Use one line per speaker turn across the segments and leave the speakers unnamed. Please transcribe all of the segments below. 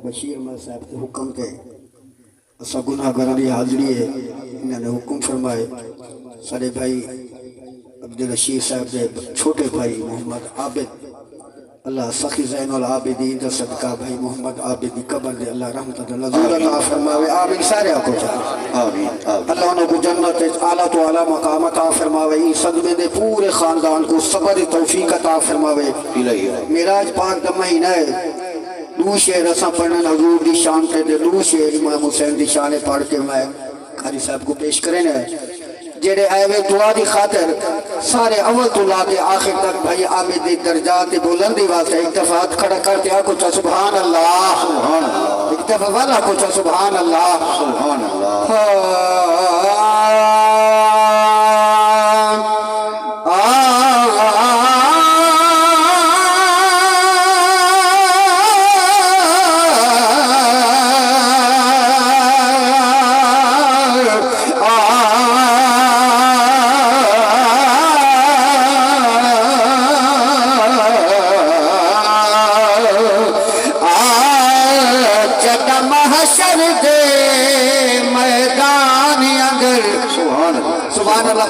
बशीर अहमद साहब के हुक्म थे असा गुनाहगारां दी हाज़री है इन्होंने हुक्म फरमाए सारे भाई अब्दुल रशीद साहब के छोटे भाई मोहम्मद आबिद अल्लाह सखी ज़ैनुल आबिदीन का सदका भाई मोहम्मद आबिद की कब्र दे अल्लाह रहमत अता फरमावे आमीन सारे को आमीन अल्लाह उन्हें को जन्नत आला तो आला मकाम अता फरमावे इस सदमे दे पूरे खानदान को सब्र तौफीक अता फरमावे मेराज पाक दा महीना है दू शेर असा पढ़न हजूर दी शान पे दे दू शेर इमाम हुसैन दी शान पढ़ के मैं कारी साहब को पेश करें ना जेड़े आए वे दुआ दी खातिर सारे अव्वल तो लाके आखिर तक भाई आमिद दी दर्जात बुलंदी वास्ते एक दफा हाथ खड़ा करते आ कुछ सुभान अल्लाह एक दफा वाला कुछ सुभान अल्लाह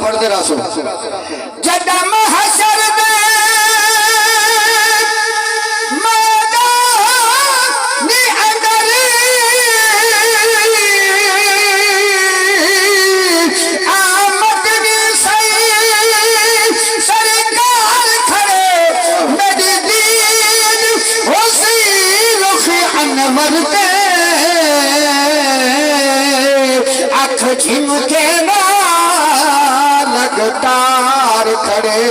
पढ़ते रहो जदा महशर दे मैदान अंदर आमद दी सही सरकार खड़े मेरी दीन होसी रुख अनवर ते अख झिमके तार खड़े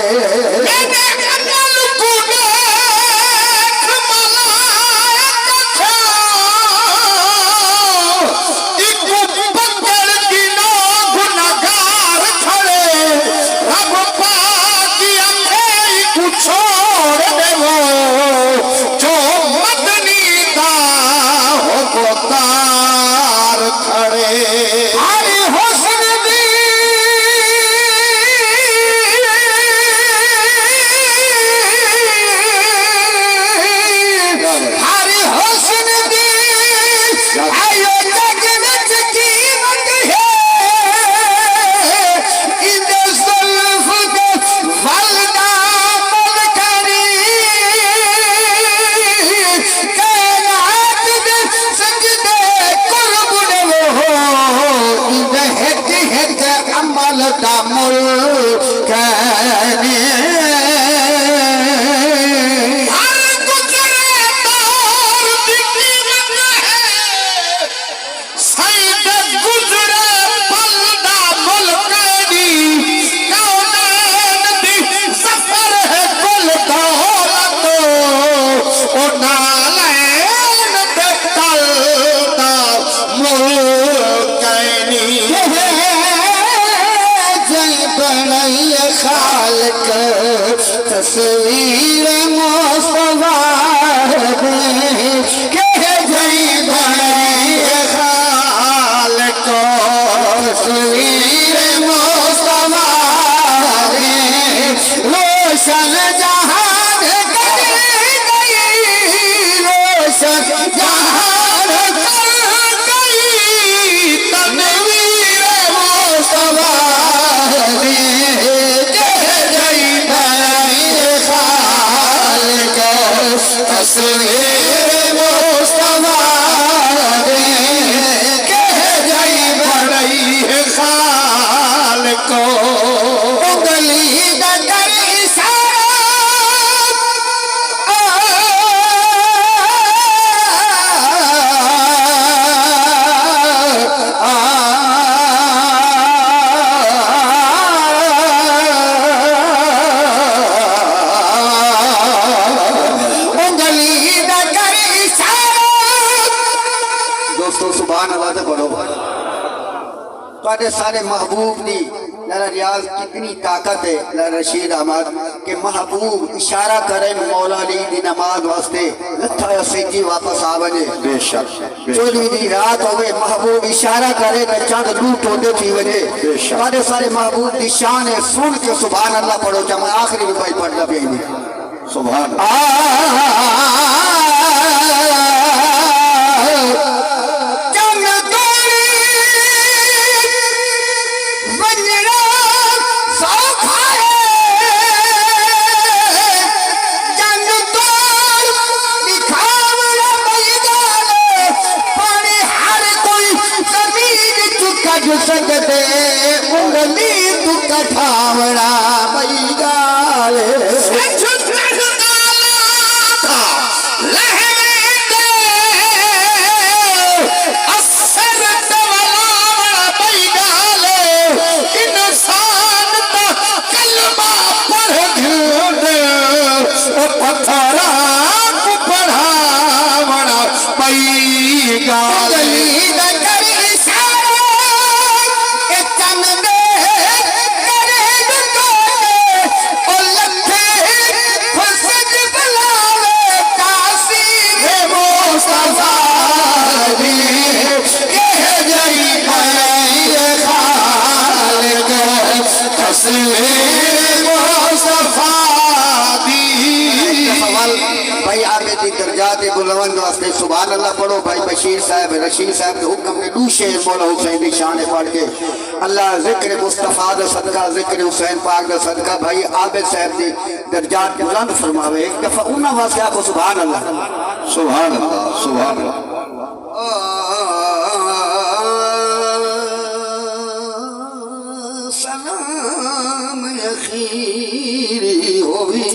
तस्वीर मुस्तफा के जई भाई खालिक तस्वीर मुस्तफा रोशन जहान कर गई रोशन जहान कर गई तनवीर मुस्तफा तस्वीर मुस्तफा कह जाई बड़ई है खालिक को गली दर सारे महबूब दी लाला रियाज कितनी ताकत है लाला रशीद अहमद के महबूब इशारा करें मौला अली दी नमाज वास्ते लथा सैदी वापस आ वने बेशक 14 दी रात होवे महबूब इशारा करे तो चंद लूट होते थी वने बेशक सारे महबूब दी शान है सुन के सुभान अल्लाह पढ़ो जब आखिरी में भाई पढ़ना पे सुभान सकते उंगली तू कठावड़ा बई गाले पथरा पढ़ावड़ा पई गाली भाई आगे दर्जात बुलंद वास्ते सुभान अल्लाह पढ़ो। भाई बशीर साहब रशीद साहब के हुक्म ने दू शेर मौला हुसैन की शान पढ़ के अल्लाह जिक्र मुस्तफा दा सदका जिक्र हुसैन पाक दा सदका भाई आबिद साहब की दर्जात बुलंद फरमावे। एक दफा उन्हां वास्ते आखो सुभान अल्लाह सुभान अल्लाह सुभान अल्लाह। सलाम अखीरी होवी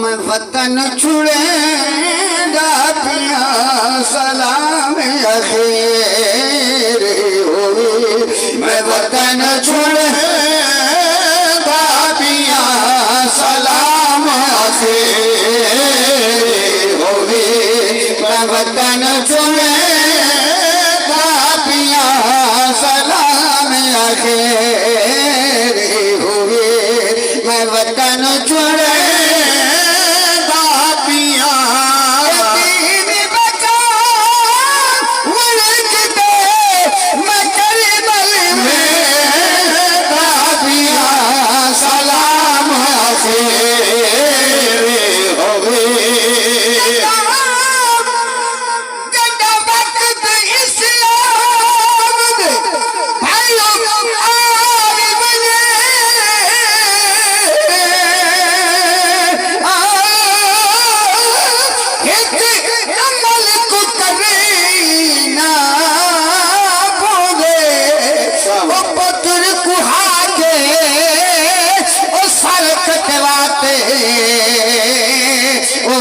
मैं वतन छुड़ेगा पिया सलाम अखीर होवी मैं वतन छुड़ेगा पिया सलाम अखीर होवी मैं वतन छुड़ेगा पिया सलाम अखीर होवी मैं वतन छुड़े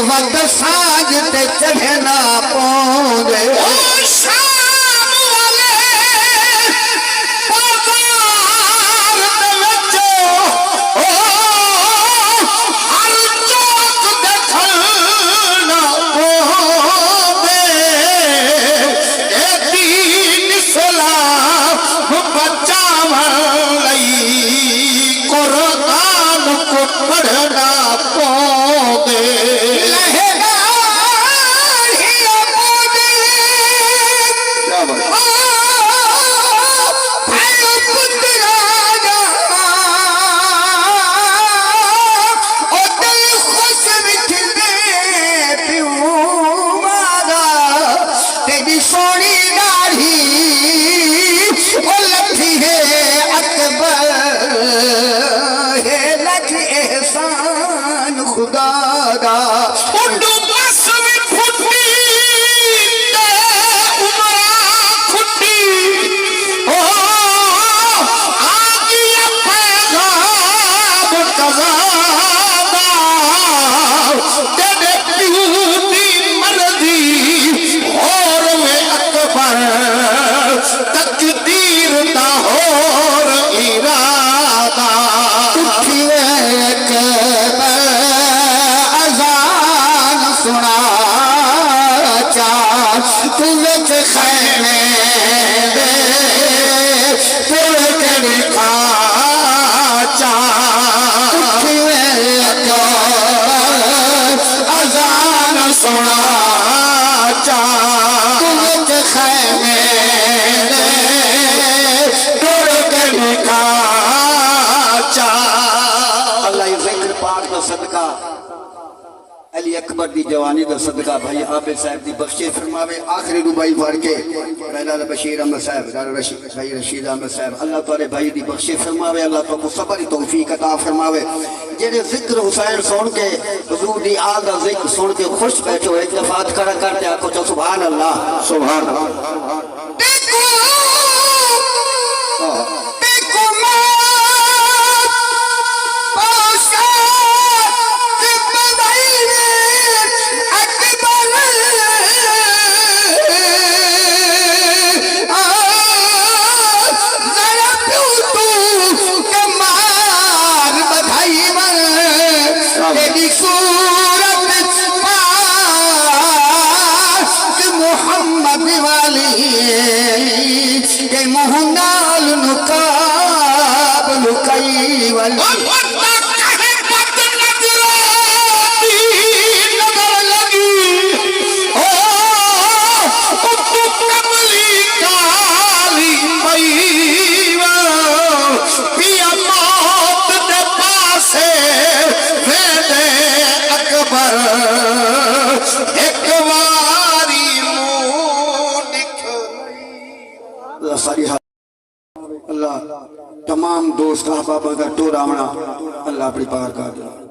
वक्त साज ते चढ़ना पौंदे शाम वाले बाजार दे विच ओ हर चौक देखना पौंदे ए दीन सलाम बचावन लई कुरान को पढ़ना पौंदे खुदा दा उंडू बस में फुटी उमरा खुटी ओ आगी पैगाम कज़ादा तेरे प्यू दी मर्जी और में अकबर तकदीर दा और इरादा उठिए तुलच खैमे दे तुलच खाचा अजान सुना चा तुलच खैमे दे तुलच खाचा अल्लाह ज़िक्र पाक दा सदका अली अकबर दी जवानी दा सदका भाई आबिद साहब दी बख्शे फरमावे। आखिरी दुबाई पढ़ के दादा बशीर अहमद साहब दादा भाई रशीद अहमद साहब अल्लाह तारे भाई दी बख्शे फरमावे। अल्लाह तो सबर तौफीक अता फरमावे। जेड़े जिक्र हुसैन सुन के हुजूर दी आल दा जिक्र सुन के खुश बैठो एक दफा करा करते आको सुभान अल्लाह सुभान अल्लाह। सारी अल्लाह तमाम दोस्त अहबाब का टोरा आना अल्लाह अपनी पार कर दे।